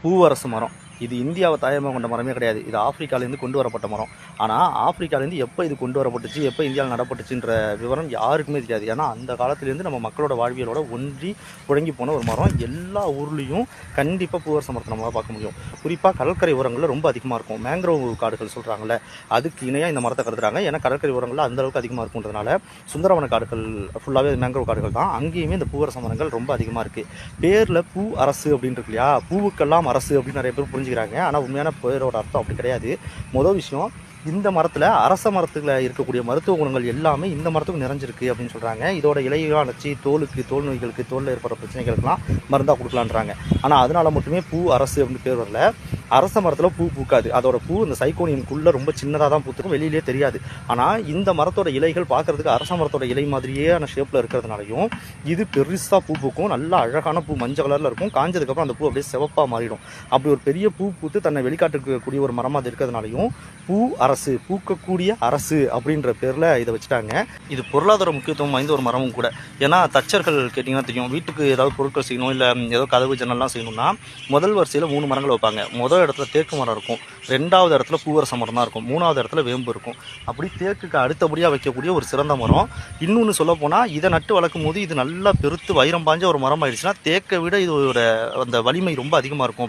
பூவரசு மரம் இது இந்தியாவை தாயமாக கொண்ட மரமே கிடையாது. இது ஆப்பிரிக்காலேருந்து கொண்டு வரப்பட்ட மரம். ஆனால் ஆப்பிரிக்காலேருந்து எப்போ இது கொண்டு வரப்பட்டுச்சு, எப்போ இந்தியாவில் நடப்பட்டுச்சுன்ற விவரம் யாருக்குமே தெரியாது. ஏன்னா அந்த காலத்துலேருந்து நம்ம மக்களோட வாழ்வியலோட ஒன்றி புழங்கி போன ஒரு மரம். எல்லா ஊர்லேயும் கண்டிப்பாக பூவரச மரத்தை நம்மளால் பார்க்க முடியும். குறிப்பாக கடற்கரை ஓரங்களில் ரொம்ப அதிகமாக இருக்கும். மேங்க்ரோவ் காடுகள் சொல்கிறாங்கல்ல, அதுக்கு இணையாக இந்த மரத்தை கருதுறாங்க. ஏன்னா கடற்கரை ஓரங்களில் அந்தளவுக்கு அதிகமாக இருக்குன்றதுனால சுந்தரவன காடுகள் ஃபுல்லாகவே மேங்க்ரோவ் காடுகள் தான். அங்கேயுமே இந்த பூவரச மரங்கள் ரொம்ப அதிகமாக இருக்குது. பேரில் பூ அரசு அப்படின்னு இருக்கு இல்லையா, பூவுக்கெல்லாம் அரசு அப்படின்னு நிறைய பேர் புரிஞ்சுக்கிறாங்க. ஆனால் உண்மையான பேரோட அர்த்தம் அப்படி கிடையாது. மொதல் விஷயம், இந்த மரத்தில் அரச மரத்தில் இருக்கக்கூடிய மருத்துவ குணங்கள் எல்லாமே இந்த மரத்துக்கு நிறைஞ்சிருக்கு அப்படின்னு சொல்கிறாங்க. இதோட இலையெல்லாம் அணைச்சி தோலுக்கு, தோல் நோய்களுக்கு, தோலில் ஏற்படுற பிரச்சனைகளுக்கெல்லாம் மருந்தாக கொடுக்கலான்றாங்க. ஆனால் அதனால் மட்டுமே பூ அரசு அப்படின்னு பேர் வரல. அரச மரத்தில் பூ பூக்காது. அதோட பூ இந்த சைக்கோனியனுக்குள்ளே ரொம்ப சின்னதாக தான் பூத்துக்கும், வெளியிலே தெரியாது. ஆனால் இந்த மரத்தோட இலைகள் பார்க்குறதுக்கு அரச மரத்தோட இலை மாதிரியான ஷேப்பில் இருக்கிறதுனாலையும் இது பெருசாக பூ பூக்கும். நல்லா அழகான பூ, மஞ்சள் கலரில் இருக்கும். காஞ்சதுக்கப்புறம் அந்த பூ அப்படியே சிவப்பாக மாறிடும். அப்படி ஒரு பெரிய பூ பூத்து தன்னை வெளிக்காட்டக்கூடிய ஒரு மரமாக அது இருக்கிறதுனாலையும் பூ அரசு, பூக்கக்கூடிய அரசு அப்படின்ற பேரில் இதை வச்சுட்டாங்க. இது பொருளாதார முக்கியத்துவம் வாய்ந்த ஒரு மரமும் கூட. ஏன்னா தச்சர்கள் கேட்டிங்கன்னா தெரியும், வீட்டுக்கு ஏதாவது பொருட்கள் செய்யணும், இல்லை ஏதோ கதவு ஜன்னல்லாம் செய்யணும்னா முதல் வரிசையில் 3 மரங்கள் வைப்பாங்க. முதல் இடத்துல தேக்கு மரம் இருக்கும், 2வது இடத்துல பூவரச மரம் தான் இருக்கும், 3வது இடத்துல வேம்பு இருக்கும். அப்படி தேக்குக்கு அடுத்தபடியாக வைக்கக்கூடிய ஒரு சிறந்த மரம். இன்னொன்று சொல்ல போனால், இதை நட்டு வளர்க்கும் போது இது நல்லா பெருத்து வைரம் பாஞ்ச ஒரு மரம் ஆயிடுச்சுன்னா தேக்கை விட இதோட அந்த வலிமை ரொம்ப அதிகமாக இருக்கும்.